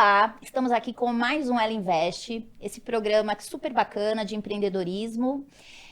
Olá, estamos aqui com mais um Ela Invest, esse programa super bacana de empreendedorismo,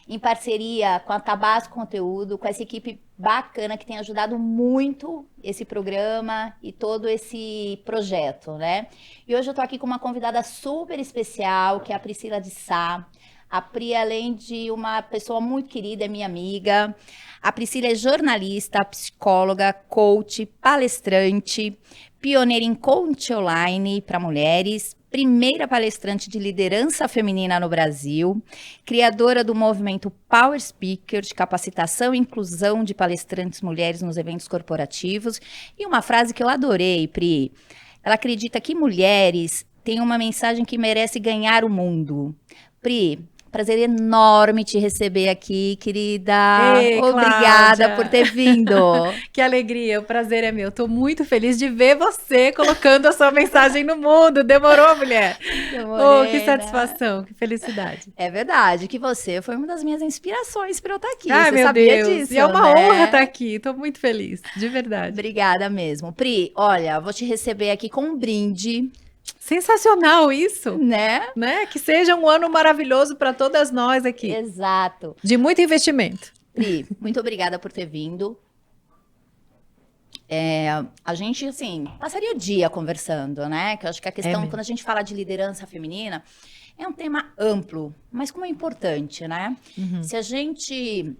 em parceria com a Tabasco Conteúdo, com essa equipe bacana que tem ajudado muito esse programa e todo esse projeto, né? E hoje eu tô aqui com uma convidada super especial, que é a Priscila de Sá. A Pri, além de uma pessoa muito querida, é minha amiga. A Priscila é jornalista, psicóloga, coach, palestrante, pioneira em coach online para mulheres, primeira palestrante de liderança feminina no Brasil, criadora do movimento Power Speaker, de capacitação e inclusão de palestrantes mulheres nos eventos corporativos. E uma frase que eu adorei, Pri. Ela acredita que mulheres têm uma mensagem que merece ganhar o mundo. Pri, prazer enorme te receber aqui, querida. Ei, Obrigada por Cláudia! ter vindo. Que alegria, o prazer é meu. Tô muito feliz de ver você colocando a sua mensagem no mundo. Demorou, mulher? Oh, que Demorei, né? satisfação, que felicidade. É verdade que você foi uma das minhas inspirações para eu estar aqui. Ai, Você meu sabia Deus, disso, e é uma honra estar né? aqui. Tô muito feliz, de verdade. Obrigada mesmo. Pri, olha, vou te receber aqui com um brinde, Sensacional isso, né? né? Que seja um ano maravilhoso para todas nós aqui, Exato. de muito investimento. Pri, muito obrigada por ter vindo. A gente, assim, passaria o dia conversando, né? Que eu acho que a É questão, quando mesmo. a gente fala de liderança feminina, é um tema amplo, mas como é importante, né? Uhum. Se a gente.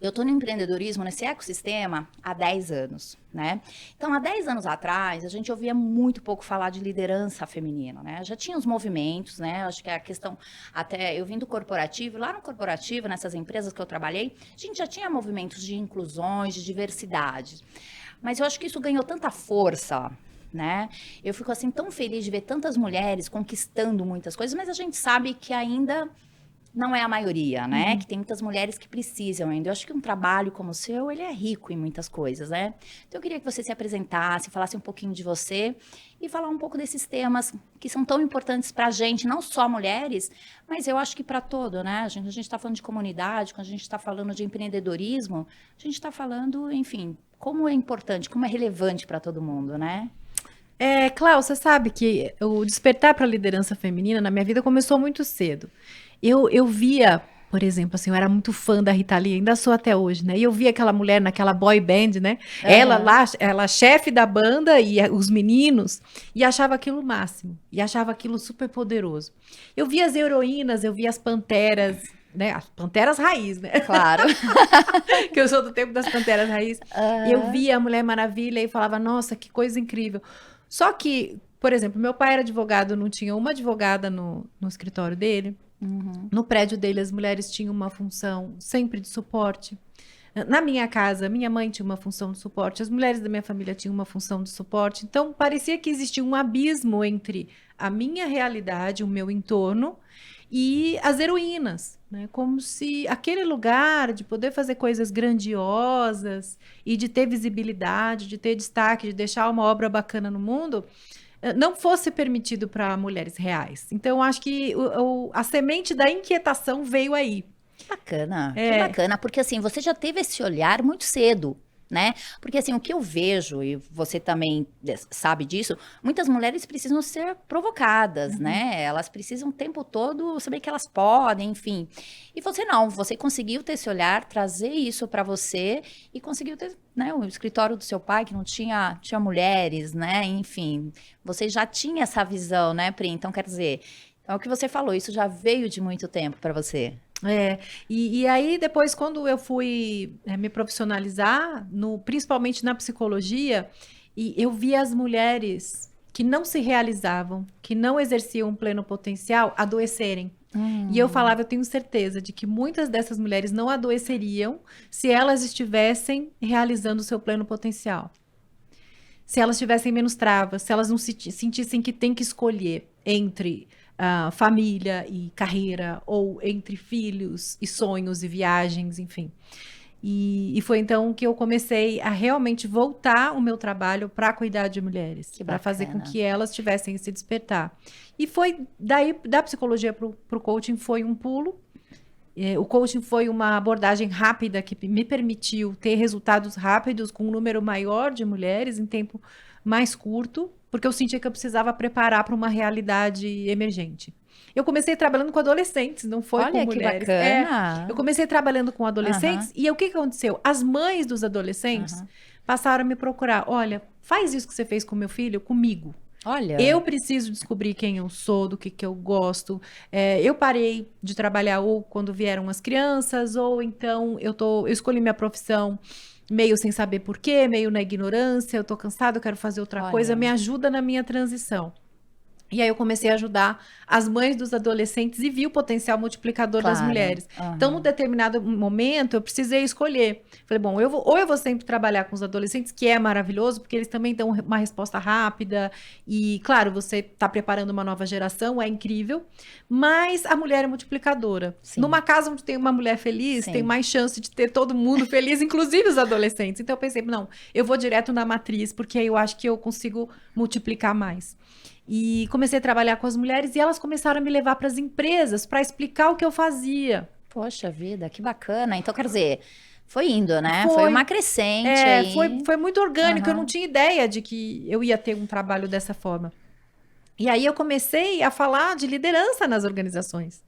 Eu estou no empreendedorismo, nesse ecossistema, há 10 anos, né? Então, há 10 anos atrás, a gente ouvia muito pouco falar de liderança feminina, né? Já tinha os movimentos, né? Acho que a questão, até eu vim do corporativo, lá no corporativo, nessas empresas que eu trabalhei, a gente já tinha movimentos de inclusões, de diversidade. Mas eu acho que isso ganhou tanta força, né? Eu fico assim tão feliz de ver tantas mulheres conquistando muitas coisas, mas a gente sabe que ainda não é a maioria, né? Uhum. Que tem muitas mulheres que precisam ainda. Eu acho que um trabalho como o seu, ele é rico em muitas coisas, né? Então eu queria que você se apresentasse, falasse um pouquinho de você e falar um pouco desses temas que são tão importantes para a gente, não só mulheres, mas eu acho que para todo, né? A gente está falando de comunidade, quando a gente está falando de empreendedorismo, a gente está falando, enfim, como é importante, como é relevante para todo mundo, né? Cláudia, você sabe que o despertar para a liderança feminina na minha vida começou muito cedo. Eu via, por exemplo, assim, eu era muito fã da Rita Lee, ainda sou até hoje, né? E eu via aquela mulher naquela boy band, né? Ela Aham. lá, ela chefe da banda e os meninos, e achava aquilo o máximo, e achava aquilo super poderoso. Eu via as heroínas, eu via as panteras, né? As panteras raiz, né? Claro. Que eu sou do tempo das panteras raiz. Eu Aham. via a Mulher Maravilha e falava, nossa, que coisa incrível. Só que, por exemplo, meu pai era advogado, não tinha uma advogada no escritório dele. Uhum. No prédio dele, as mulheres tinham uma função sempre de suporte. Na minha casa, minha mãe tinha uma função de suporte, as mulheres da minha família tinham uma função de suporte. Então, parecia que existia um abismo entre a minha realidade, o meu entorno e as heroínas, né? Como se aquele lugar de poder fazer coisas grandiosas e de ter visibilidade, de ter destaque, de deixar uma obra bacana no mundo, não fosse permitido para mulheres reais. Então, acho que a semente da inquietação veio aí. Que É. bacana, porque assim, você já teve esse olhar muito cedo, né? Porque assim, o que eu vejo, e você também sabe disso, muitas mulheres precisam ser provocadas, Uhum. né? Elas precisam o tempo todo saber que elas podem, enfim. E você não, você conseguiu ter esse olhar, trazer isso para você e conseguiu ter, né, o escritório do seu pai que não tinha mulheres, né? Enfim, você já tinha essa visão, né, Pri? Então, quer dizer, então, o que você falou, isso já veio de muito tempo para você. É, e aí depois, quando eu fui me profissionalizar, principalmente na psicologia, e eu vi as mulheres que não se realizavam, que não exerciam um pleno potencial, adoecerem. E eu Hum. falava, eu tenho certeza de que muitas dessas mulheres não adoeceriam se elas estivessem realizando o seu pleno potencial. Se elas tivessem menos travas, se elas não sentissem que tem que escolher entre família e carreira, ou entre filhos e sonhos e viagens, enfim. E foi então que eu comecei a realmente voltar o meu trabalho para cuidar de mulheres, Que para fazer com bacana. que elas tivessem esse despertar. E foi daí, da psicologia para o coaching, foi um pulo. O coaching foi uma abordagem rápida que me permitiu ter resultados rápidos com um número maior de mulheres em tempo mais curto, porque eu sentia que eu precisava preparar para uma realidade emergente. Eu comecei trabalhando com adolescentes, não foi com Olha que mulheres. bacana. Eu comecei trabalhando com adolescentes Aham. e o que que aconteceu? As mães dos adolescentes Aham. passaram a me procurar. Olha, faz isso que você fez com meu filho, comigo. Olha. Eu preciso descobrir quem eu sou, do que eu gosto. Eu parei de trabalhar ou quando vieram as crianças, ou então eu escolhi minha profissão meio sem saber por quê, meio na ignorância, eu tô cansada, eu quero fazer outra coisa, Olha. me ajuda na minha transição. E aí eu comecei a ajudar as mães dos adolescentes e vi o potencial multiplicador das Claro. mulheres. Então, num Aham. determinado momento, eu precisei escolher. Falei, bom, ou eu vou sempre trabalhar com os adolescentes, que é maravilhoso, porque eles também dão uma resposta rápida. E, claro, você está preparando uma nova geração, é incrível. Mas a mulher é multiplicadora. Sim. Numa casa onde tem uma mulher feliz, Sim. tem mais chance de ter todo mundo feliz, inclusive os adolescentes. Então, eu pensei, não, eu vou direto na matriz, porque aí eu acho que eu consigo multiplicar mais. E comecei a trabalhar com as mulheres e elas começaram a me levar para as empresas para explicar o que eu fazia. Poxa vida, que bacana. Então, quer dizer, foi indo, né? Foi Foi, uma crescente aí. foi muito orgânico. Eu não Aham. tinha ideia de que eu ia ter um trabalho dessa forma. E aí eu comecei a falar de liderança nas organizações.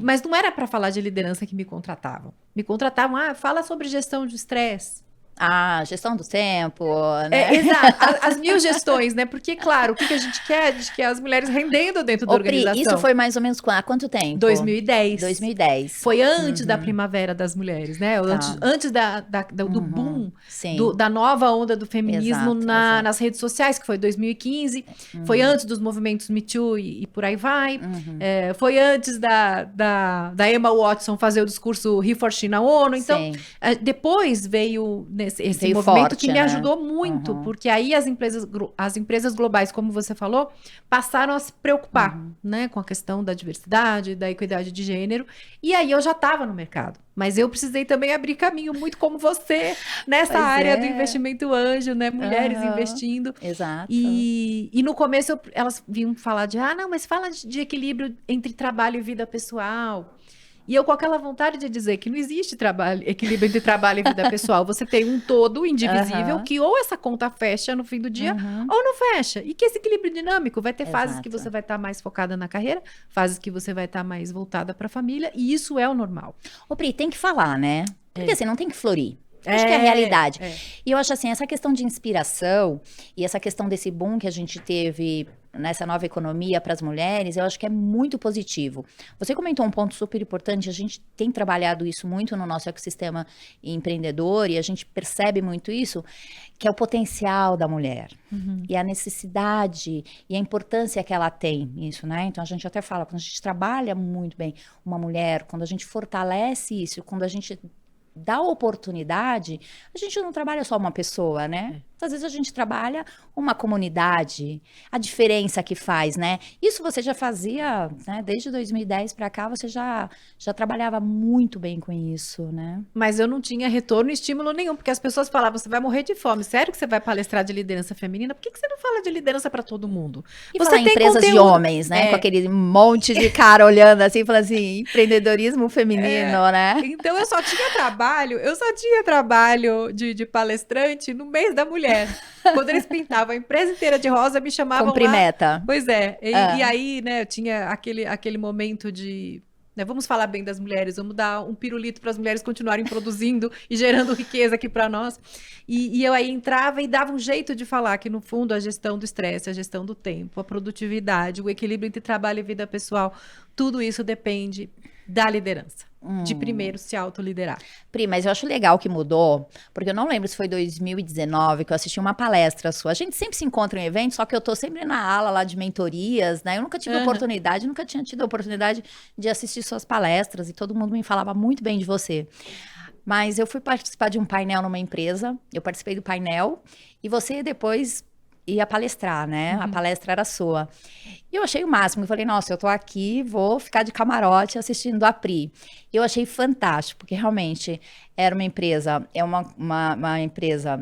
Mas não era para falar de liderança que me contratavam. Me contratavam, fala sobre gestão de estresse. Ah, gestão do tempo, né? Exato, as mil gestões, né? Porque, claro, o que a gente quer? A gente quer as mulheres rendendo dentro da Ô, Pri, organização. isso foi mais ou menos há quanto tempo? 2010. 2010. Foi antes da primavera das mulheres, né? Antes do boom Sim. da nova onda do feminismo Exato. nas redes sociais, que foi 2015. Foi antes dos movimentos Me Too e por aí vai. Foi antes da Emma Watson fazer o discurso He for She na ONU. Então, Sim. Depois veio esse Veio movimento forte, que me né? ajudou muito, porque aí as empresas globais, como você falou, passaram a se preocupar, né, com a questão da diversidade, da equidade de gênero, e aí eu já estava no mercado. Mas eu precisei também abrir caminho, muito como você, nessa Pois área do é. investimento anjo, né? Mulheres investindo. Exato. E no começo elas vinham falar não, mas fala de equilíbrio entre trabalho e vida pessoal. E eu com aquela vontade de dizer que não existe equilíbrio entre trabalho e vida pessoal. Você tem um todo indivisível que ou essa conta fecha no fim do dia ou não fecha. E que esse equilíbrio dinâmico vai ter fases que você vai estar mais focada na carreira, fases que você vai estar mais voltada para a família. E isso é o normal. Ô, Pri, tem que falar, né? Porque assim, não tem que florir. Acho que é a realidade. E eu acho assim, essa questão de inspiração e essa questão desse boom que a gente teve nessa nova economia para as mulheres, eu acho que é muito positivo. Você comentou um ponto super importante, a gente tem trabalhado isso muito no nosso ecossistema empreendedor e a gente percebe muito isso, que é o potencial da mulher e a necessidade e a importância que ela tem nisso, né? Então a gente até fala, quando a gente trabalha muito bem uma mulher, quando a gente fortalece isso, quando a gente dá oportunidade, a gente não trabalha só uma pessoa, né? Às vezes a gente trabalha uma comunidade, a diferença que faz, né? Isso você já fazia, né? Desde 2010 para cá, você já trabalhava muito bem com isso, né? Mas eu não tinha retorno e estímulo nenhum, porque as pessoas falavam, você vai morrer de fome. Sério que você vai palestrar de liderança feminina? Por que você não fala de liderança para todo mundo? E você falar em empresas de homens, né? Com aquele monte de cara olhando assim, falando assim, empreendedorismo feminino, né? Então eu só tinha trabalho de palestrante no mês da mulher. Quando eles pintavam a empresa inteira de rosa, me chamavam Cumprir lá. meta. Pois é. E aí, né, eu tinha aquele momento de... Né, vamos falar bem das mulheres, vamos dar um pirulito para as mulheres continuarem produzindo e gerando riqueza aqui para nós. E eu aí entrava e dava um jeito de falar que, no fundo, a gestão do estresse, a gestão do tempo, a produtividade, o equilíbrio entre trabalho e vida pessoal, tudo isso depende da liderança. De primeiro se autoliderar. Pri, mas eu acho legal que mudou, porque eu não lembro se foi 2019 que eu assisti uma palestra sua. A gente sempre se encontra em eventos, só que eu tô sempre na ala lá de mentorias, né? Eu nunca tive oportunidade, nunca tinha tido a oportunidade de assistir suas palestras e todo mundo me falava muito bem de você. Mas eu fui participar de um painel numa empresa, eu participei do painel e você depois ia palestrar, né? A palestra era sua. E eu achei o máximo. Eu falei, nossa, eu tô aqui, vou ficar de camarote assistindo a Pri. E eu achei fantástico, porque realmente era uma empresa, uma empresa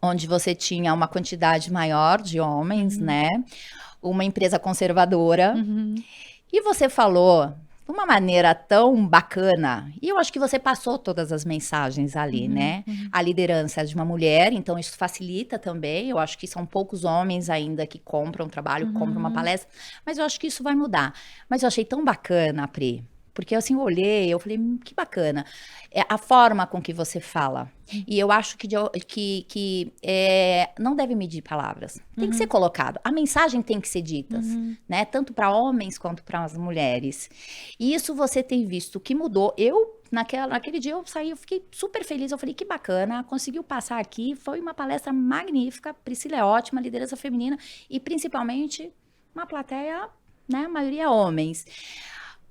onde você tinha uma quantidade maior de homens, né? Uma empresa conservadora. E você falou de uma maneira tão bacana. E eu acho que você passou todas as mensagens ali, né? A liderança é de uma mulher, então isso facilita também. Eu acho que são poucos homens ainda que compram trabalho, compram uma palestra, mas eu acho que isso vai mudar. Mas eu achei tão bacana, Pri, porque assim, eu olhei, eu falei, que bacana. É a forma com que você fala. E eu acho que não deve medir palavras. Tem que ser colocado. A mensagem tem que ser dita, né? Tanto para homens quanto para as mulheres. E isso você tem visto que mudou. Naquele dia eu saí, eu fiquei super feliz. Eu falei, que bacana, conseguiu passar aqui. Foi uma palestra magnífica. Priscila é ótima, liderança feminina. E principalmente uma plateia, né? A maioria homens.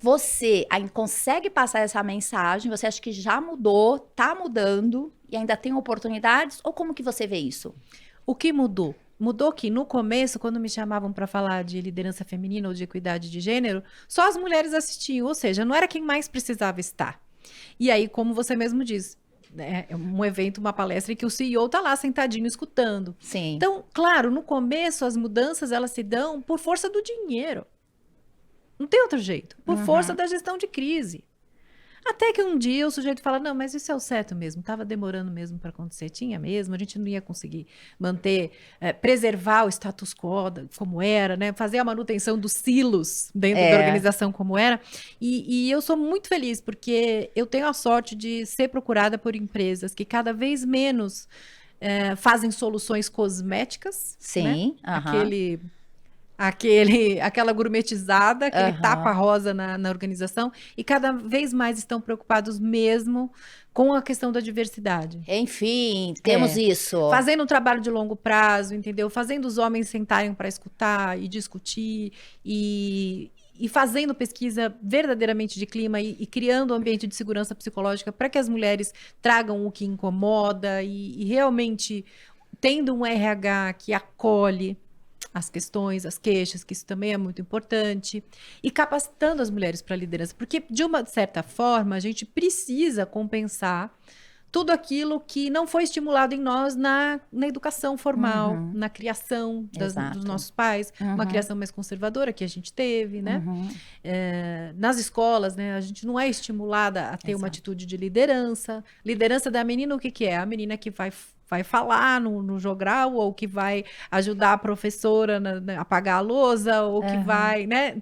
Você consegue passar essa mensagem? Você acha que já mudou, tá mudando e ainda tem oportunidades? Ou como que você vê isso? O que mudou? Mudou que no começo, quando me chamavam para falar de liderança feminina ou de equidade de gênero, só as mulheres assistiam, ou seja, não era quem mais precisava estar. E aí, como você mesmo diz, é um evento, uma palestra em que o CEO tá lá sentadinho escutando. Sim. Então, claro, no começo as mudanças elas se dão por força do dinheiro. Não tem outro jeito. Por força da gestão de crise. Até que um dia o sujeito fala, não, mas isso é o certo mesmo. Estava demorando mesmo para acontecer. Tinha mesmo. A gente não ia conseguir manter, preservar o status quo como era, né? Fazer a manutenção dos silos dentro da organização como era. E eu sou muito feliz, porque eu tenho a sorte de ser procurada por empresas que cada vez menos fazem soluções cosméticas. Sim. Né? Aquela gourmetizada, aquele tapa rosa na organização, e cada vez mais estão preocupados mesmo com a questão da diversidade. Enfim, temos isso. Fazendo um trabalho de longo prazo, entendeu? Fazendo os homens sentarem para escutar e discutir, e fazendo pesquisa verdadeiramente de clima e criando um ambiente de segurança psicológica para que as mulheres tragam o que incomoda e realmente tendo um RH que acolhe as questões, as queixas, que isso também é muito importante, e capacitando as mulheres para a liderança, porque de uma certa forma a gente precisa compensar tudo aquilo que não foi estimulado em nós na educação formal, na criação dos nossos pais, uma criação mais conservadora que a gente teve, né? Nas escolas, né? A gente não é estimulada a ter uma atitude de liderança. Liderança da menina, o que é? A menina que vai falar no jogral, ou que vai ajudar a professora a apagar a lousa, ou que vai, né?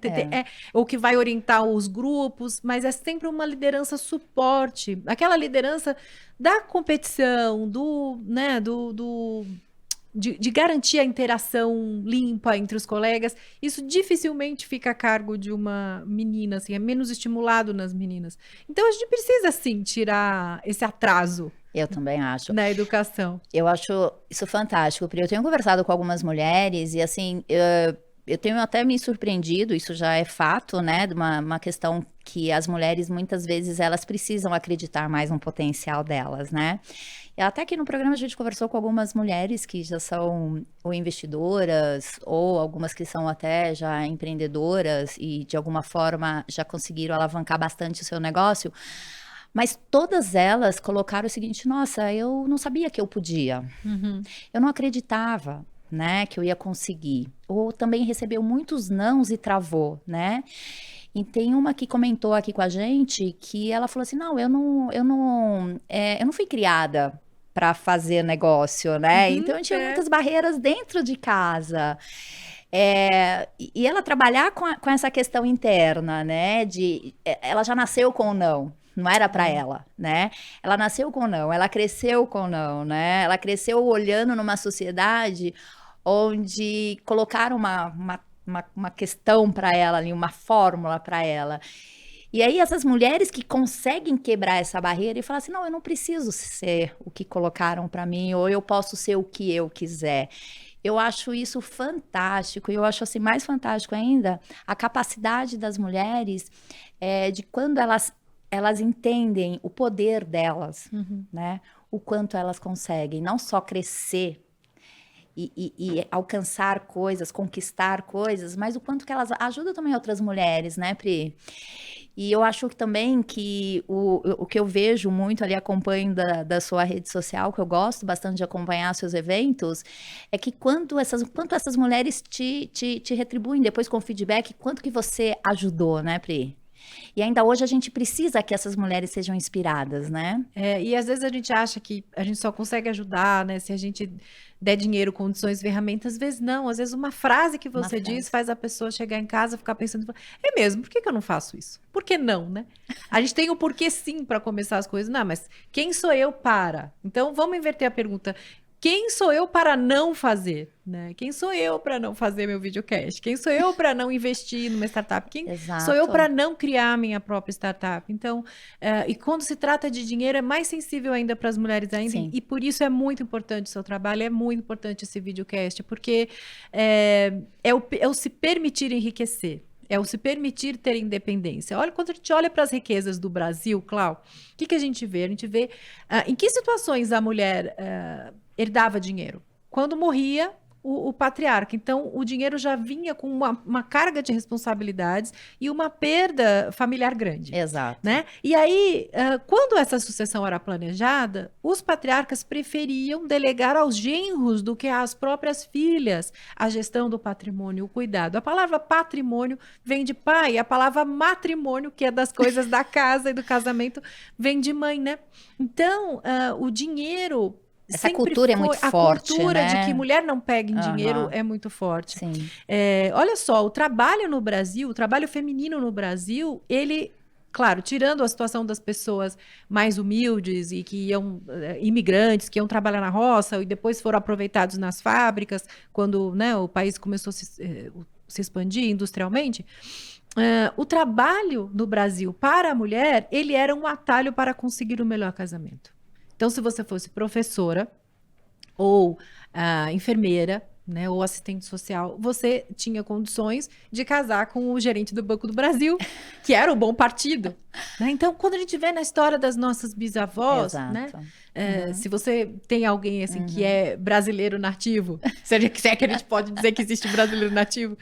Ou que vai orientar os grupos, mas é sempre uma liderança suporte. Aquela liderança da competição, de garantir a interação limpa entre os colegas. Isso dificilmente fica a cargo de uma menina, assim, é menos estimulado nas meninas. Então a gente precisa, sim, tirar esse atraso. Eu também acho. Na educação. Eu acho isso fantástico, porque eu tenho conversado com algumas mulheres e, assim, eu tenho até me surpreendido, isso já é fato, né, de uma questão que as mulheres, muitas vezes, elas precisam acreditar mais no potencial delas, né? E até que no programa a gente conversou com algumas mulheres que já são ou investidoras, ou algumas que são até já empreendedoras e, de alguma forma, já conseguiram alavancar bastante o seu negócio. Mas todas elas colocaram o seguinte, nossa, eu não sabia que eu podia. Eu não acreditava, né, que eu ia conseguir. Ou também recebeu muitos nãos e travou, né? E tem uma que comentou aqui com a gente que ela falou assim, não, eu não fui criada para fazer negócio, né? Então eu tinha muitas barreiras dentro de casa. E ela trabalhar com essa questão interna, né? Ela já nasceu com o não. Não era para ela, né? Ela nasceu com não, ela cresceu com não, né? Ela cresceu olhando numa sociedade onde colocaram uma questão para ela ali, uma fórmula para ela. E aí essas mulheres que conseguem quebrar essa barreira e falar assim, não, eu não preciso ser o que colocaram para mim, ou eu posso ser o que eu quiser. Eu acho isso fantástico, e eu acho assim mais fantástico ainda a capacidade das mulheres de quando elas entendem o poder delas, né? O quanto elas conseguem não só crescer e alcançar coisas, conquistar coisas, mas o quanto que elas ajudam também outras mulheres, né, Pri? E eu acho também que o que eu vejo muito ali, acompanho da sua rede social, que eu gosto bastante de acompanhar seus eventos, é que quanto essas mulheres te retribuem depois com feedback, quanto que você ajudou, né, Pri? E ainda hoje a gente precisa que essas mulheres sejam inspiradas, né? E às vezes a gente acha que a gente só consegue ajudar, né, se a gente der dinheiro, condições, ferramentas. Às vezes não, às vezes uma frase que Uma você diz frase. faz a pessoa chegar em casa, ficar pensando, é mesmo, por que que eu não faço isso? Por que não, né? A gente tem o porquê sim para começar as coisas, não, mas quem sou eu para? Então vamos inverter a pergunta. Quem sou eu para não fazer, né? Quem sou eu para não fazer meu videocast? Quem sou eu para não investir numa startup? Quem sou eu Exato. para não criar minha própria startup? Então, e quando se trata de dinheiro, é mais sensível ainda para as mulheres ainda, Sim. e por isso é muito importante o seu trabalho, é muito importante esse videocast, porque é o se permitir enriquecer. É o se permitir ter independência. Olha, quando a gente olha para as riquezas do Brasil, Clau, o que a gente vê? A gente vê em que situações a mulher herdava dinheiro. Quando morria o patriarca. Então, o dinheiro já vinha com uma carga de responsabilidades e uma perda familiar grande. Exato. Né? E aí, quando essa sucessão era planejada, os patriarcas preferiam delegar aos genros do que às próprias filhas a gestão do patrimônio, o cuidado. A palavra patrimônio vem de pai, a palavra matrimônio, que é das coisas da casa e do casamento, vem de mãe, né? Então, o dinheiro... Essa cultura é muito forte, A cultura né? de que mulher não pega em dinheiro é muito forte. Sim. Olha só, o trabalho no Brasil, o trabalho feminino no Brasil, ele, claro, tirando a situação das pessoas mais humildes e que iam, imigrantes, que iam trabalhar na roça e depois foram aproveitados nas fábricas, quando, né, o país começou a se expandir industrialmente, o trabalho no Brasil para a mulher, ele era um atalho para conseguir o melhor casamento. Então, se você fosse professora ou enfermeira, né, ou assistente social, você tinha condições de casar com o gerente do Banco do Brasil, que era o bom partido. Né? Então, quando a gente vê na história das nossas bisavós, né, se você tem alguém assim que é brasileiro nativo, se é que a gente pode dizer que existe brasileiro nativo,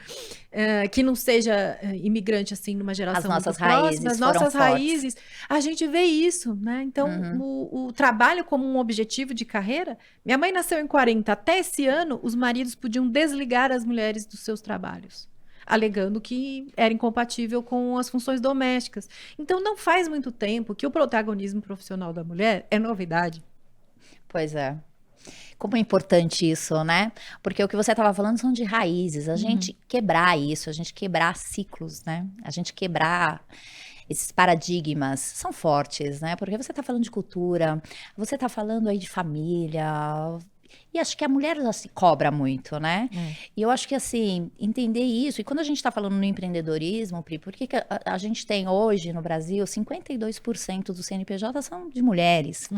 que não seja imigrante assim numa geração As nossas muito próxima, raízes as nossas foram raízes, a gente vê isso, né? Então, o trabalho como um objetivo de carreira, minha mãe nasceu em 40, até esse ano os maridos podiam desligar as mulheres dos seus trabalhos, alegando que era incompatível com as funções domésticas. Então, não faz muito tempo que o protagonismo profissional da mulher é novidade. Pois é. Como é importante isso, né? Porque o que você estava falando são de raízes. A gente quebrar isso, a gente quebrar ciclos, né? A gente quebrar esses paradigmas são fortes, né? Porque você está falando de cultura, você está falando aí de família. E acho que a mulher ela se cobra muito, né? E eu acho que, assim, entender isso... E quando a gente está falando no empreendedorismo, Pri, por que a gente tem hoje no Brasil 52% do CNPJ são de mulheres?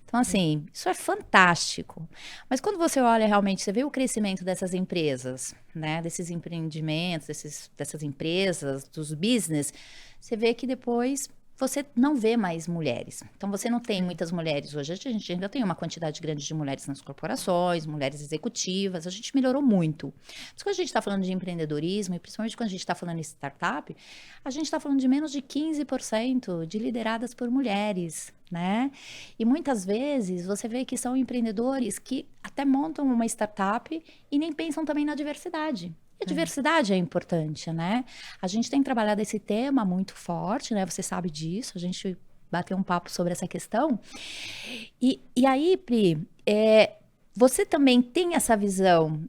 Então, assim, isso é fantástico. Mas quando você olha realmente, você vê o crescimento dessas empresas, né? Desses empreendimentos, dessas empresas, dos business, você vê que depois... você não vê mais mulheres. Então, você não tem muitas mulheres hoje. A gente ainda tem uma quantidade grande de mulheres nas corporações, mulheres executivas. A gente melhorou muito. Mas quando a gente está falando de empreendedorismo, e principalmente quando a gente está falando de startup, a gente está falando de menos de 15% de lideradas por mulheres, né? E muitas vezes você vê que são empreendedores que até montam uma startup e nem pensam também na diversidade. E a diversidade é importante, né? A gente tem trabalhado esse tema muito forte, né? Você sabe disso, a gente bateu um papo sobre essa questão. E aí, Pri, você também tem essa visão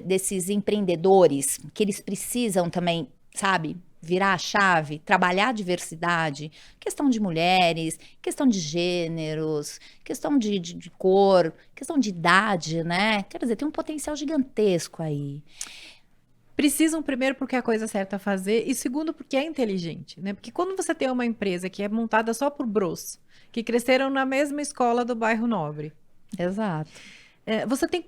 desses empreendedores que eles precisam também, sabe, virar a chave, trabalhar a diversidade, questão de mulheres, questão de gêneros, questão de cor, questão de idade, né? Quer dizer, tem um potencial gigantesco aí. Precisam, primeiro, porque é a coisa certa a fazer, e segundo, porque é inteligente, né? Porque quando você tem uma empresa que é montada só por bros, que cresceram na mesma escola do bairro Nobre, exato,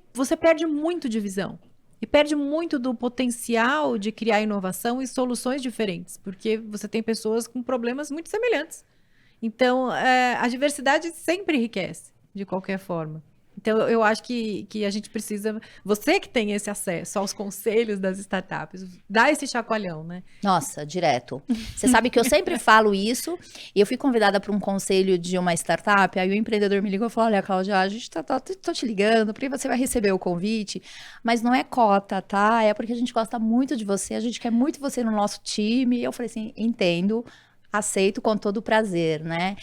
você perde muito de visão. E perde muito do potencial de criar inovação e soluções diferentes, porque você tem pessoas com problemas muito semelhantes. Então, a diversidade sempre enriquece, de qualquer forma. Então, eu acho que a gente precisa, você que tem esse acesso aos conselhos das startups, dá esse chacoalhão, né? Nossa, direto. Você sabe que eu sempre falo isso, e eu fui convidada para um conselho de uma startup, aí o empreendedor me ligou e falou, olha, Cláudia, a gente tô te ligando, porque você vai receber o convite, mas não é cota, tá? É porque a gente gosta muito de você, a gente quer muito você no nosso time. E eu falei assim, entendo, aceito com todo prazer, né?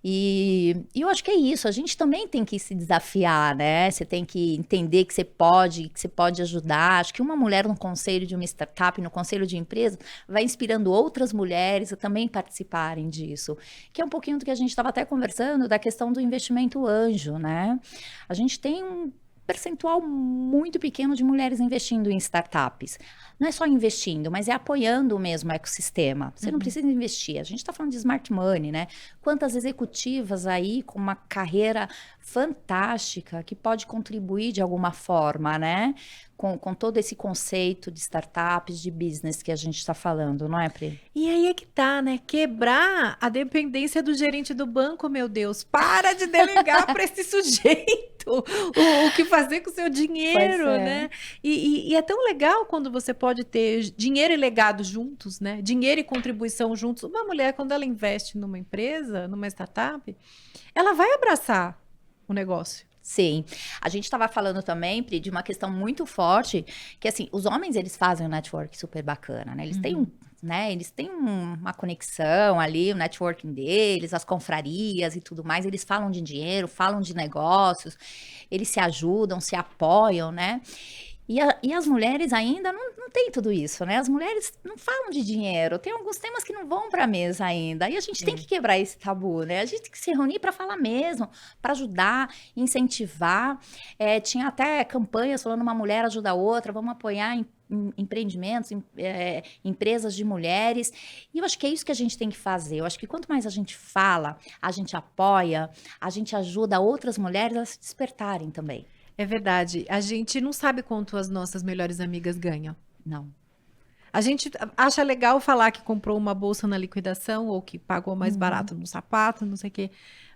E eu acho que é isso, a gente também tem que se desafiar, né? Você tem que entender que você pode ajudar. Acho que uma mulher no conselho de uma startup, no conselho de empresa, vai inspirando outras mulheres a também participarem disso. Que é um pouquinho do que a gente estava até conversando, da questão do investimento anjo, né? A gente tem um percentual muito pequeno de mulheres investindo em startups. Não é só investindo, mas é apoiando mesmo o ecossistema. Você não precisa investir. A gente está falando de smart money, né? Quantas executivas aí com uma carreira fantástica que pode contribuir de alguma forma, né? Com todo esse conceito de startups, de business que a gente está falando, não é, Pri? E aí é que tá, né? Quebrar a dependência do gerente do banco, meu Deus. Para de delegar para esse sujeito o que fazer com o seu dinheiro, né? E é tão legal quando você pode ter dinheiro e legado juntos, né? Dinheiro e contribuição juntos. Uma mulher, quando ela investe numa empresa, numa startup, ela vai abraçar o negócio. Sim, a gente estava falando também, Pri, de uma questão muito forte, que assim, os homens, eles fazem um network super bacana, né? Eles têm eles têm uma conexão ali, o networking deles, as confrarias e tudo mais, eles falam de dinheiro, falam de negócios, eles se ajudam, se apoiam, né? E as mulheres ainda não têm tudo isso, né? As mulheres não falam de dinheiro, tem alguns temas que não vão para a mesa ainda. E a gente tem que quebrar esse tabu, né? A gente tem que se reunir para falar mesmo, para ajudar, incentivar. Tinha até campanhas falando uma mulher ajuda a outra, vamos apoiar empreendimentos, empresas de mulheres. E eu acho que é isso que a gente tem que fazer. Eu acho que quanto mais a gente fala, a gente apoia, a gente ajuda outras mulheres a se despertarem também. É verdade. A gente não sabe quanto as nossas melhores amigas ganham. Não. A gente acha legal falar que comprou uma bolsa na liquidação ou que pagou mais barato no sapato, não sei o quê.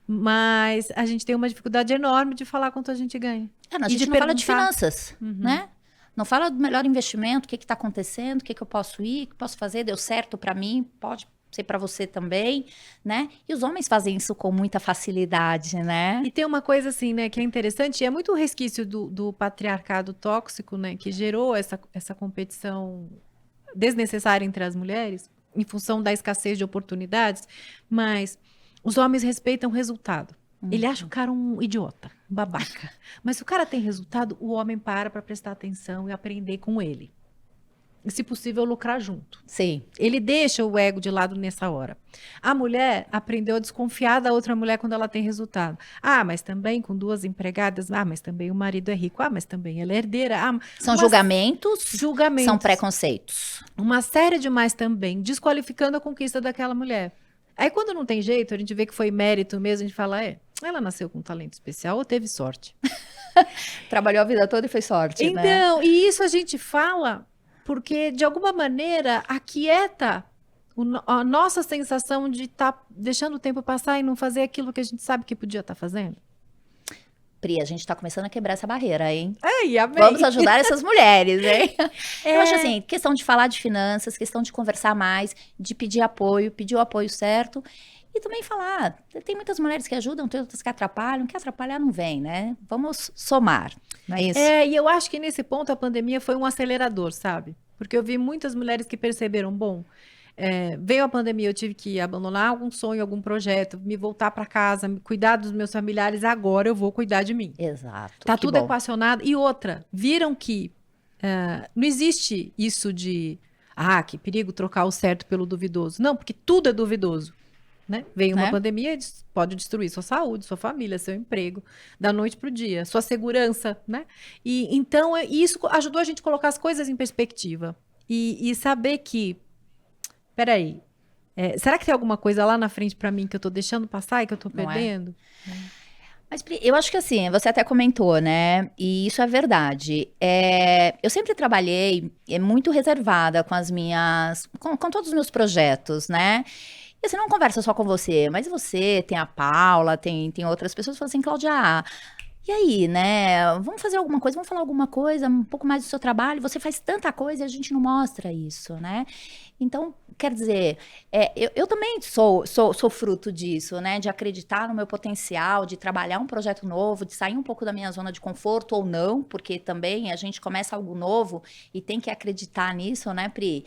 Mas a gente tem uma dificuldade enorme de falar quanto a gente ganha. A gente não fala de finanças, né? Não fala do melhor investimento, o que está acontecendo, o que eu posso ir, o que posso fazer, deu certo para mim, pode ser para você também, né? E os homens fazem isso com muita facilidade, né? E tem uma coisa assim, né, que é interessante, é muito resquício do patriarcado tóxico, né, que gerou essa competição desnecessária entre as mulheres, em função da escassez de oportunidades, mas os homens respeitam o resultado. Ele acha o cara um idiota, um babaca. Mas se o cara tem resultado, o homem para prestar atenção e aprender com ele. E, se possível, lucrar junto. Sim. Ele deixa o ego de lado nessa hora. A mulher aprendeu a desconfiar da outra mulher quando ela tem resultado. Ah, mas também com 2 empregadas. Ah, mas também o marido é rico. Ah, mas também ela é herdeira. São julgamentos, são preconceitos. Uma série de mais também, desqualificando a conquista daquela mulher. Aí, quando não tem jeito, a gente vê que foi mérito mesmo, a gente fala, ela nasceu com um talento especial ou teve sorte? Trabalhou a vida toda e foi sorte, né? Então, e isso a gente fala porque, de alguma maneira, aquieta a nossa sensação de estar deixando o tempo passar e não fazer aquilo que a gente sabe que podia estar fazendo. Pri, a gente está começando a quebrar essa barreira, hein? Ei, amém. Vamos ajudar essas mulheres, hein? Eu acho assim, questão de falar de finanças, questão de conversar mais, de pedir apoio, pedir o apoio certo. E também falar, tem muitas mulheres que ajudam, tem outras que atrapalhar não vem, né? Vamos somar, não é isso? E eu acho que nesse ponto a pandemia foi um acelerador, sabe? Porque eu vi muitas mulheres que perceberam, veio a pandemia, eu tive que abandonar algum sonho, algum projeto, me voltar para casa, cuidar dos meus familiares, agora eu vou cuidar de mim. Exato. Tá tudo equacionado. E outra, viram que não existe isso de, que perigo trocar o certo pelo duvidoso. Não, porque tudo é duvidoso. Né? Vem uma pandemia, pode destruir sua saúde, sua família, seu emprego, da noite para o dia, sua segurança, né? E então isso ajudou a gente a colocar as coisas em perspectiva e saber que, peraí, será que tem alguma coisa lá na frente para mim que eu estou deixando passar e que eu estou perdendo? Mas eu acho que assim, você até comentou, né? E isso é verdade. Eu sempre trabalhei muito reservada com as minhas, com todos os meus projetos, né? E você não conversa só com você, mas você, tem a Paula, tem outras pessoas que falam assim, Cláudia, E aí, né? Vamos fazer alguma coisa, vamos falar alguma coisa, um pouco mais do seu trabalho. Você faz tanta coisa e a gente não mostra isso, né? Então, quer dizer, eu também sou fruto disso, né? De acreditar no meu potencial, de trabalhar um projeto novo, de sair um pouco da minha zona de conforto ou não, porque também a gente começa algo novo e tem que acreditar nisso, né, Pri?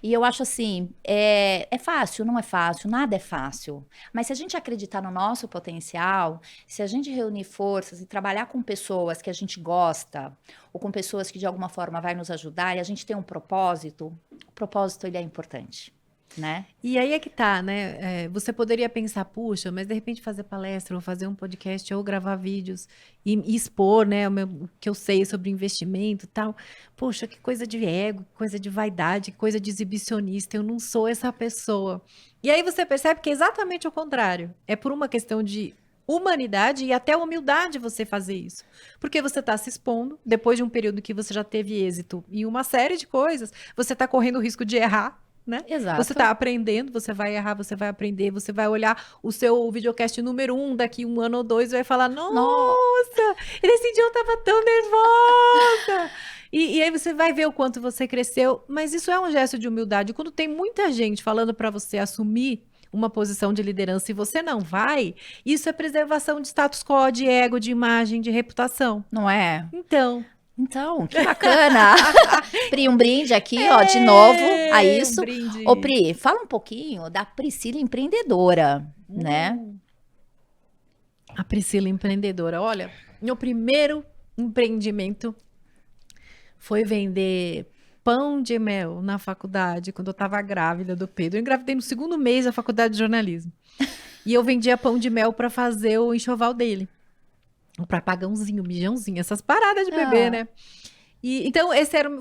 E eu acho assim, é fácil, não é fácil, nada é fácil. Mas se a gente acreditar no nosso potencial, se a gente reunir forças e trabalhar com pessoas que a gente gosta, ou com pessoas que de alguma forma vai nos ajudar, e a gente tem um propósito, o propósito ele é importante, né? E aí é que tá, né? Você poderia pensar, puxa, mas de repente fazer palestra, ou fazer um podcast, ou gravar vídeos e expor, né, o que eu sei sobre investimento e tal. Poxa, que coisa de ego, que coisa de vaidade, que coisa de exibicionista. Eu não sou essa pessoa. E aí você percebe que é exatamente o contrário. É por uma questão de humanidade e até humildade você fazer isso. Porque você está se expondo, depois de um período que você já teve êxito em uma série de coisas, você está correndo o risco de errar, né? Exato. Você está aprendendo, você vai errar, você vai aprender, você vai olhar o seu videocast número 1 daqui 1 ano ou 2 e vai falar, nossa, nesse dia eu estava tão nervosa. E aí você vai ver o quanto você cresceu, mas isso é um gesto de humildade. Quando tem muita gente falando para você assumir uma posição de liderança e você não vai, isso é preservação de status quo, de ego, de imagem, de reputação. Não é? Então, que bacana. Pri, um brinde aqui, ó, de novo, a isso. Um brinde. Ô, Pri, fala um pouquinho da Priscila empreendedora, né? A Priscila empreendedora. Olha, meu primeiro empreendimento foi vender pão de mel na faculdade, quando eu estava grávida do Pedro. Eu engravidei no segundo mês da faculdade de jornalismo. E eu vendia pão de mel para fazer o enxoval dele. Para pagãozinho, mijãozinho, essas paradas de bebê, né? E, então,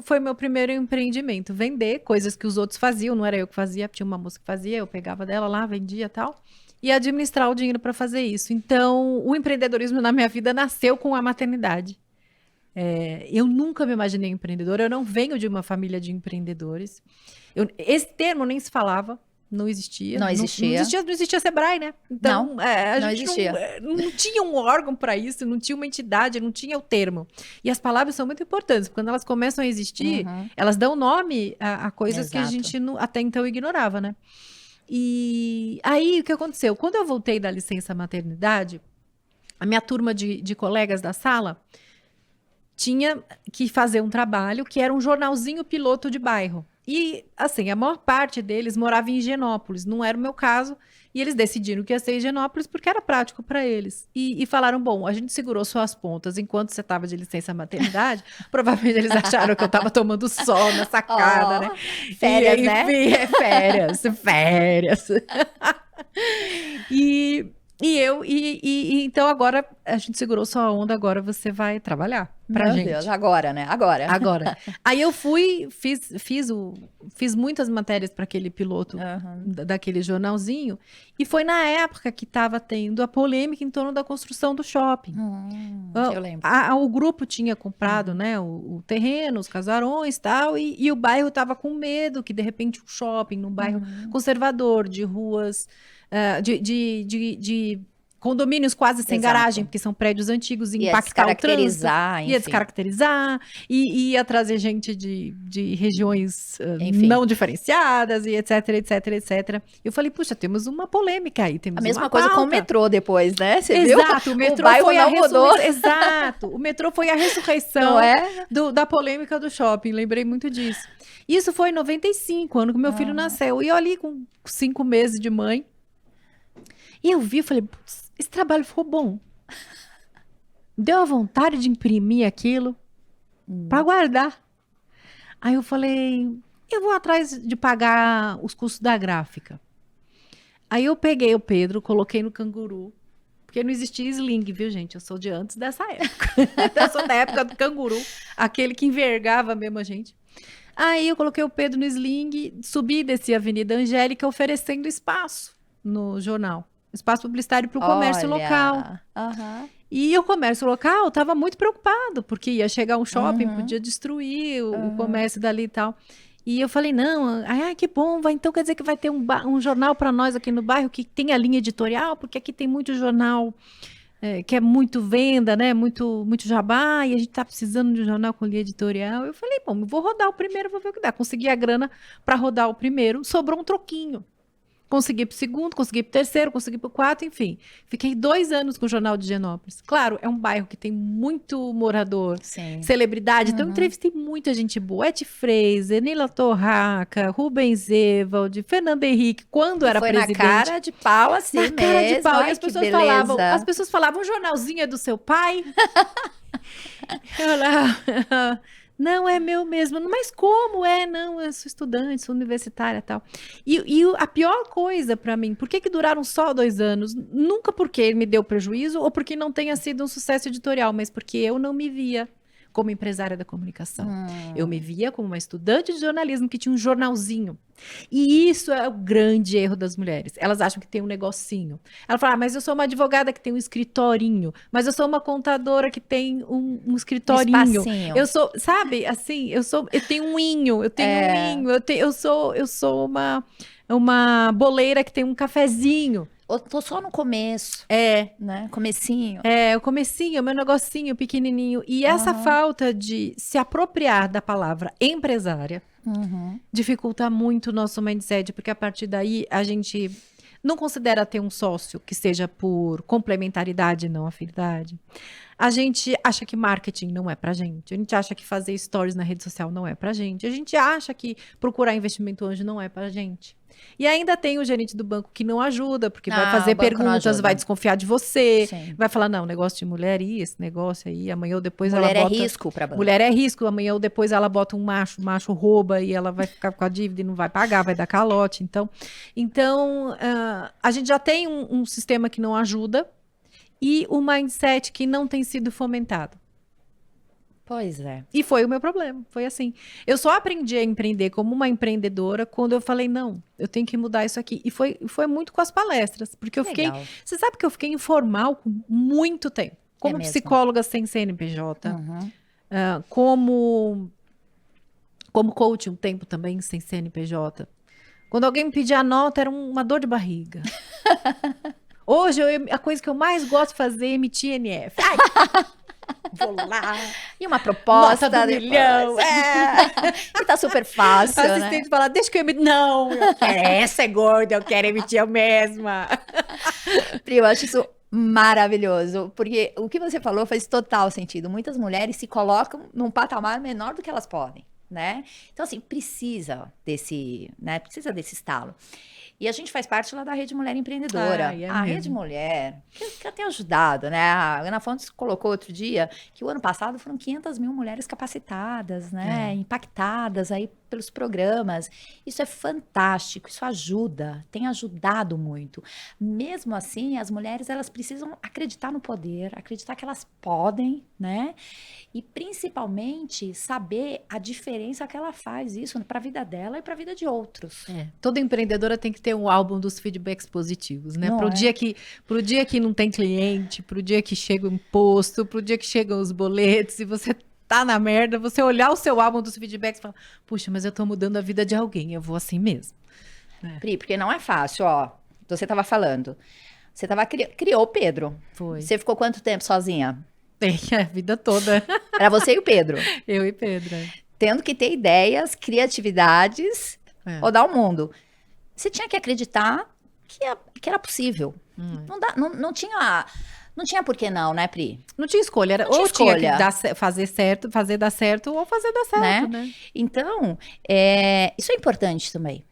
foi meu primeiro empreendimento. Vender coisas que os outros faziam, não era eu que fazia, tinha uma moça que fazia, eu pegava dela lá, vendia e tal. E administrar o dinheiro para fazer isso. Então, o empreendedorismo na minha vida nasceu com a maternidade. Eu nunca me imaginei empreendedora, eu não venho de uma família de empreendedores. Esse termo nem se falava, não existia. Não existia Sebrae, né? Então, a não gente existia. não tinha um órgão para isso, não tinha uma entidade, não tinha o termo. E as palavras são muito importantes, porque quando elas começam a existir, elas dão nome a coisas que a gente até então ignorava, né? E aí, o que aconteceu? Quando eu voltei da licença maternidade, a minha turma de colegas da sala tinha que fazer um trabalho que era um jornalzinho piloto de bairro. E, assim, a maior parte deles morava em Higienópolis, não era o meu caso, e eles decidiram que ia ser Higienópolis porque era prático para eles. E falaram, bom, a gente segurou suas pontas enquanto você estava de licença maternidade, provavelmente eles acharam que eu estava tomando sol na sacada, né? Férias, e, né? Férias. Então agora a gente segurou sua onda, agora você vai trabalhar pra Meu gente. Deus, agora, né? Agora. Aí eu fiz muitas matérias para aquele piloto daquele jornalzinho, e foi na época que estava tendo a polêmica em torno da construção do shopping. Eu lembro. O grupo tinha comprado, né, o terreno, os casarões e tal, e o bairro estava com medo que de repente um shopping num bairro conservador, de ruas, de condomínios quase sem garagem, porque são prédios antigos, e impactar o trânsito. Ia descaracterizar, e ia trazer gente de regiões não diferenciadas, e etc, etc, etc. Eu falei, puxa, temos uma polêmica aí, temos a mesma uma coisa pauta. com o metrô depois, né? Você viu? Exato, o metrô foi a ressurreição. Exato, o metrô foi a ressurreição da polêmica do shopping, lembrei muito disso. Isso foi em 95, ano que meu filho nasceu, e eu ali com 5 meses de mãe, e eu vi, falei, putz, esse trabalho ficou bom. Deu a vontade de imprimir aquilo para guardar. Aí eu falei, eu vou atrás de pagar os custos da gráfica. Aí eu peguei o Pedro, coloquei no canguru, porque não existia sling, viu, gente? Eu sou de antes dessa época. Eu sou da época do canguru, aquele que envergava mesmo a gente. Aí eu coloquei o Pedro no sling, subi e desci a Avenida Angélica oferecendo espaço no jornal. Espaço publicitário para o comércio local. E o comércio local estava muito preocupado, porque ia chegar um shopping, podia destruir o comércio dali e tal. E eu falei, não, que bom, então quer dizer que vai ter um jornal para nós aqui no bairro que tem a linha editorial, porque aqui tem muito jornal que é muito venda, né? Muito, muito jabá, e a gente tá precisando de um jornal com linha editorial. Eu falei, bom, eu vou rodar o primeiro, vou ver o que dá. Consegui a grana para rodar o primeiro, sobrou um troquinho. Consegui pro segundo, consegui pro terceiro, consegui pro quarto, enfim. Fiquei 2 anos com o Jornal de Higienópolis. Claro, é um bairro que tem muito morador, Sim. celebridade, então eu entrevistei muita gente boa. Ed Fraser, Nila Torraca, Rubens Evald, Fernando Henrique, quando era Foi presidente. na cara de pau, assim Na cara de mesmo. pau. Ai, E que beleza. as pessoas falavam, o jornalzinho é do seu pai? Eu olhava, não é meu mesmo. Mas como é? Não, eu sou estudante, sou universitária e tal. E a pior coisa pra mim, por que duraram só 2 anos? Nunca porque me deu prejuízo ou porque não tenha sido um sucesso editorial, mas porque eu não me via como empresária da comunicação. Eu me via como uma estudante de jornalismo que tinha um jornalzinho. E isso é o grande erro das mulheres. Elas acham que tem um negocinho. Ela fala, mas eu sou uma advogada que tem um escritorinho. Mas eu sou uma contadora que tem um escritorinho. espacinho. Eu sou, sabe, assim, eu tenho um inho, eu sou uma boleira que tem um cafezinho. Eu tô só no começo, né? Comecinho. O comecinho, o meu negocinho pequenininho. E essa falta de se apropriar da palavra empresária dificulta muito o nosso mindset, porque a partir daí a gente não considera ter um sócio que seja por complementaridade e não afinidade. A gente acha que marketing não é pra gente. A gente acha que fazer stories na rede social não é pra gente. A gente acha que procurar investimento anjo não é pra gente. E ainda tem o gerente do banco que não ajuda, porque vai fazer perguntas, vai desconfiar de você, Sim. vai falar, não, negócio de mulher, esse negócio aí, amanhã ou depois Mulher ela bota... é risco pra banco. Mulher é risco, amanhã ou depois ela bota um macho, o macho rouba e ela vai ficar com a dívida e não vai pagar, vai dar calote. Então a gente já tem um sistema que não ajuda e o mindset que não tem sido fomentado. Pois é. E foi o meu problema, foi assim. Eu só aprendi a empreender como uma empreendedora quando eu falei, não, eu tenho que mudar isso aqui. E foi muito com as palestras, porque eu fiquei... Legal. Você sabe que eu fiquei informal com muito tempo. Como mesmo? psicóloga sem CNPJ, como coach um tempo também sem CNPJ. Quando alguém me pedia a nota, era uma dor de barriga. Hoje, a coisa que eu mais gosto de fazer é emitir NF. Ai! Vou lá. E uma proposta Nota do depois. milhão. Que tá super fácil, A né? assistente fala, deixa que eu emito. Não, eu quero, essa é gorda, eu quero emitir eu mesma. Pri, eu acho isso maravilhoso, porque o que você falou faz total sentido. Muitas mulheres se colocam num patamar menor do que elas podem, né? Então, assim, precisa desse estalo. E a gente faz parte lá da Rede Mulher Empreendedora. A Rede Mulher, que tem ajudado, né? A Ana Fontes colocou outro dia que o ano passado foram 500 mil mulheres capacitadas, né? Impactadas aí pelos programas. Isso é fantástico, isso ajuda, tem ajudado muito. Mesmo assim, as mulheres, elas precisam acreditar no poder, acreditar que elas podem, né? E principalmente saber a diferença que ela faz isso para a vida dela e para a vida de outros. Toda empreendedora tem que ter um álbum dos feedbacks positivos, né? Não Pro dia que não tem cliente, pro dia que chega o imposto, pro dia que chegam os boletos e você tá na merda, você olhar o seu álbum dos feedbacks e falar, puxa, mas eu tô mudando a vida de alguém, eu vou assim mesmo. Pri, porque não é fácil, ó. Você tava falando. Você criou o Pedro. Foi. Você ficou quanto tempo sozinha? A vida toda. Era você e o Pedro. Eu e Pedro. Tendo que ter ideias, criatividades, rodar o mundo. Você tinha que acreditar que era possível. Não tinha por que não, né, Pri? Não tinha escolha. Não tinha tinha escolha. que fazer dar certo ou fazer dar certo, né? Então, isso é importante também.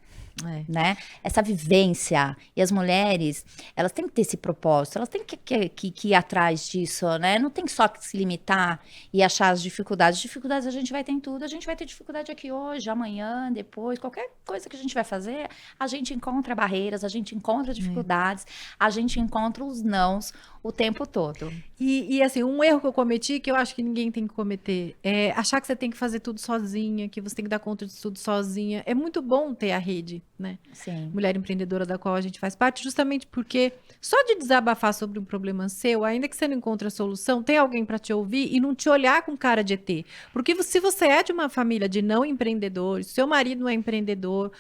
Né? Essa vivência. E as mulheres, elas têm que ter esse propósito, elas têm que ir atrás disso, né? Não tem só que se limitar e achar as dificuldades. Dificuldades a gente vai ter em tudo. A gente vai ter dificuldade aqui hoje, amanhã, depois. Qualquer coisa que a gente vai fazer, a gente encontra barreiras, a gente encontra dificuldades, a gente encontra os nãos o tempo todo. E assim, um erro que eu cometi, que eu acho que ninguém tem que cometer, é achar que você tem que fazer tudo sozinha, que você tem que dar conta de tudo sozinha. É muito bom ter a rede, né? Sim. Mulher Empreendedora, da qual a gente faz parte, justamente porque só de desabafar sobre um problema seu, ainda que você não encontre a solução, tem alguém para te ouvir e não te olhar com cara de ET. Porque se você é de uma família de não empreendedores, seu marido não é empreendedor,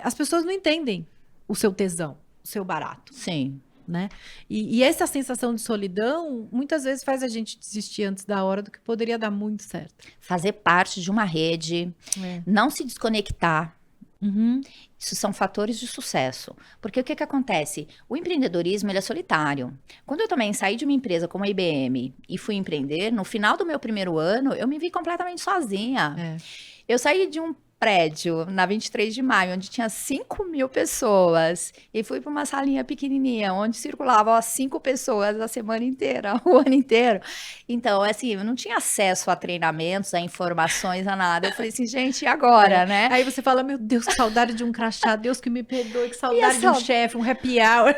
as pessoas não entendem o seu tesão, o seu barato. Sim. né? E essa sensação de solidão, muitas vezes faz a gente desistir antes da hora do que poderia dar muito certo. Fazer parte de uma rede, não se desconectar. Uhum. Isso são fatores de sucesso. Porque o que acontece? O empreendedorismo, ele é solitário. Quando eu também saí de uma empresa como a IBM e fui empreender, no final do meu primeiro ano, eu me vi completamente sozinha. Eu saí de um prédio na 23 de maio, onde tinha 5.000 pessoas, e fui para uma salinha pequenininha, onde circulavam as 5 pessoas a semana inteira, o ano inteiro. Então, assim, eu não tinha acesso a treinamentos, a informações, a nada. Eu falei assim, gente, e agora, né? Aí você fala, meu Deus, que saudade de um crachá, Deus que me perdoe, que saudade de um chefe, um happy hour.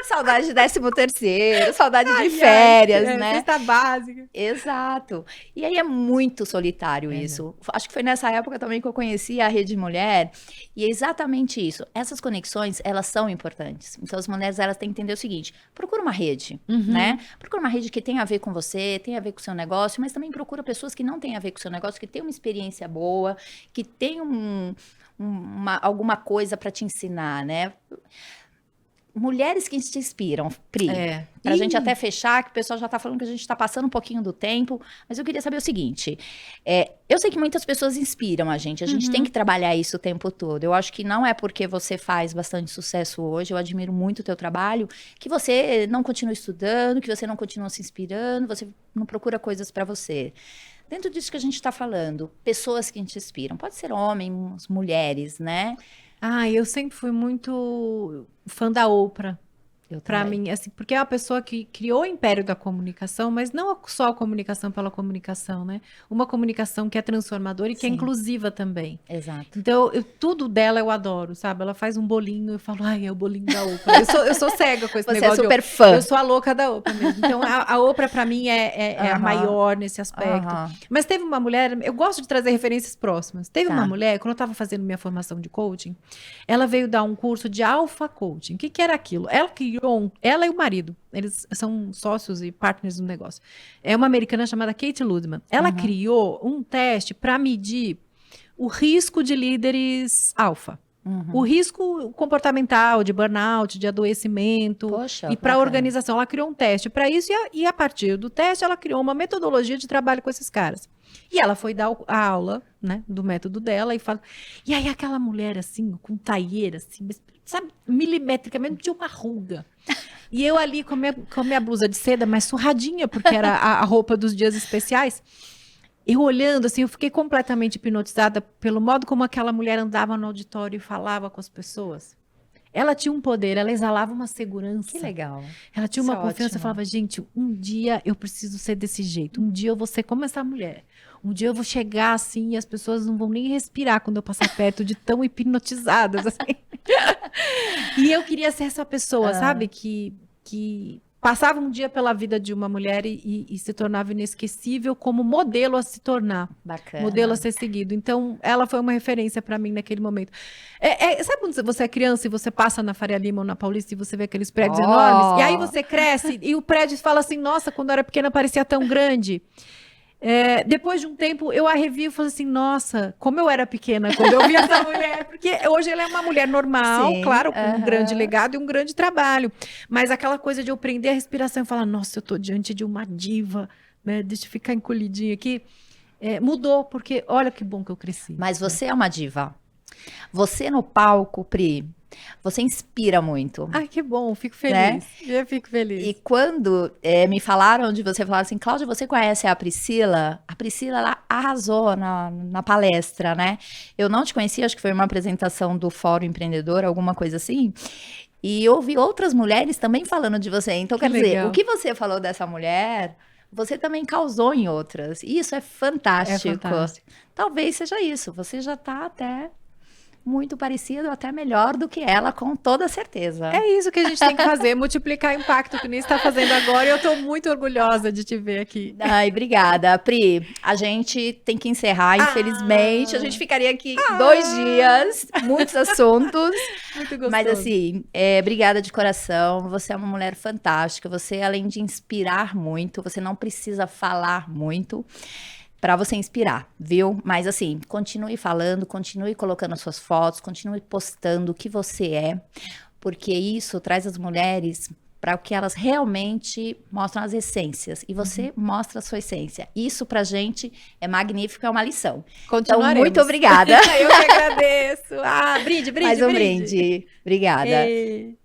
Saudade de 13º, saudade de férias, né? Cesta básica. Exato. E aí é muito solitário isso. Acho que foi nessa época também que eu conheci a Rede Mulher, e é exatamente isso. Essas conexões, elas são importantes. Então, as mulheres, elas têm que entender o seguinte, procura uma rede, né? Procura uma rede que tenha a ver com você, tenha a ver com o seu negócio, mas também procura pessoas que não tenham a ver com o seu negócio, que tenham uma experiência boa, que tenham alguma coisa para te ensinar, né? Mulheres que te inspiram, Pri. Pra gente até fechar, que o pessoal já tá falando que a gente tá passando um pouquinho do tempo, mas eu queria saber o seguinte, eu sei que muitas pessoas inspiram a gente tem que trabalhar isso o tempo todo. Eu acho que não é porque você faz bastante sucesso hoje, eu admiro muito o teu trabalho, que você não continua estudando, que você não continua se inspirando, você não procura coisas pra você. Dentro disso que a gente tá falando, pessoas que te inspiram, pode ser homens, mulheres, né? Eu sempre fui muito fã da Oprah. Para mim, assim, porque é uma pessoa que criou o império da comunicação, mas não só a comunicação pela comunicação, né? Uma comunicação que é transformadora e que é inclusiva também. Exato. Então, tudo dela eu adoro, sabe? Ela faz um bolinho, eu falo, é o bolinho da Oprah. Eu sou cega com esse negócio. Você é super fã. Eu sou a louca da Oprah mesmo. Então, a Oprah, para mim, é a maior nesse aspecto. Mas teve uma mulher, eu gosto de trazer referências próximas. Teve uma mulher, quando eu estava fazendo minha formação de coaching, ela veio dar um curso de alpha coaching. O que era aquilo? Ela e o marido, eles são sócios e partners no negócio. É uma americana chamada Kate Ludman. Ela criou um teste para medir o risco de líderes alfa. O risco comportamental, de burnout, de adoecimento. Poxa, e para a organização, ela criou um teste para isso e a partir do teste, ela criou uma metodologia de trabalho com esses caras. E ela foi dar a aula, né, do método dela e fala... E aí aquela mulher, assim, com taieira, assim, sabe, milimetricamente, tinha uma ruga. E eu ali com a minha blusa de seda, mas surradinha, porque era a roupa dos dias especiais. Eu olhando, assim, eu fiquei completamente hipnotizada pelo modo como aquela mulher andava no auditório e falava com as pessoas. Ela tinha um poder, ela exalava uma segurança. Que legal. Ela tinha uma confiança, eu falava, gente, um dia eu preciso ser desse jeito. Um dia eu vou ser como essa mulher. Um dia eu vou chegar assim e as pessoas não vão nem respirar quando eu passar perto de tão hipnotizadas, assim. E eu queria ser essa pessoa, sabe? Que passava um dia pela vida de uma mulher e se tornava inesquecível como modelo a se tornar. Bacana. Modelo a ser seguido. Então, ela foi uma referência para mim naquele momento. Sabe quando você é criança e você passa na Faria Lima ou na Paulista e você vê aqueles prédios enormes? E aí você cresce e o prédio fala assim, nossa, quando eu era pequena parecia tão grande. Depois de um tempo, eu a revi e falei assim, nossa, como eu era pequena quando eu vi essa mulher. Porque hoje ela é uma mulher normal, claro, com um grande legado e um grande trabalho. Mas aquela coisa de eu prender a respiração e falar, nossa, eu tô diante de uma diva, né? Deixa eu ficar encolhidinha aqui. Mudou, porque olha que bom que eu cresci. Mas você é uma diva. Você no palco, Pri, você inspira muito. Ai, que bom, fico feliz. Eu fico feliz. E quando me falaram de você, falaram assim, Cláudia, você conhece a Priscila? A Priscila, ela arrasou na palestra, né? Eu não te conhecia, acho que foi uma apresentação do Fórum Empreendedor, alguma coisa assim. E eu ouvi outras mulheres também falando de você. Então, quer dizer, o que você falou dessa mulher... Você também causou em outras. E isso é fantástico. É fantástico. Talvez seja isso. Você já está até muito parecido, até melhor do que ela, com toda certeza. É isso que a gente tem que fazer, multiplicar impacto, que nem está fazendo agora. E eu estou muito orgulhosa de te ver aqui. Ai, obrigada. Pri, a gente tem que encerrar, infelizmente. A gente ficaria aqui 2 dias, muitos assuntos. Muito gostoso. Mas assim, obrigada de coração. Você é uma mulher fantástica. Você, além de inspirar muito, você não precisa falar muito para você inspirar, viu? Mas assim, continue falando, continue colocando as suas fotos, continue postando o que você é, porque isso traz as mulheres para o que elas realmente mostram as essências. E você mostra a sua essência. Isso pra gente é magnífico, é uma lição. Então, muito obrigada. Eu que agradeço. Brinde. Mais um brinde. Obrigada. Ei.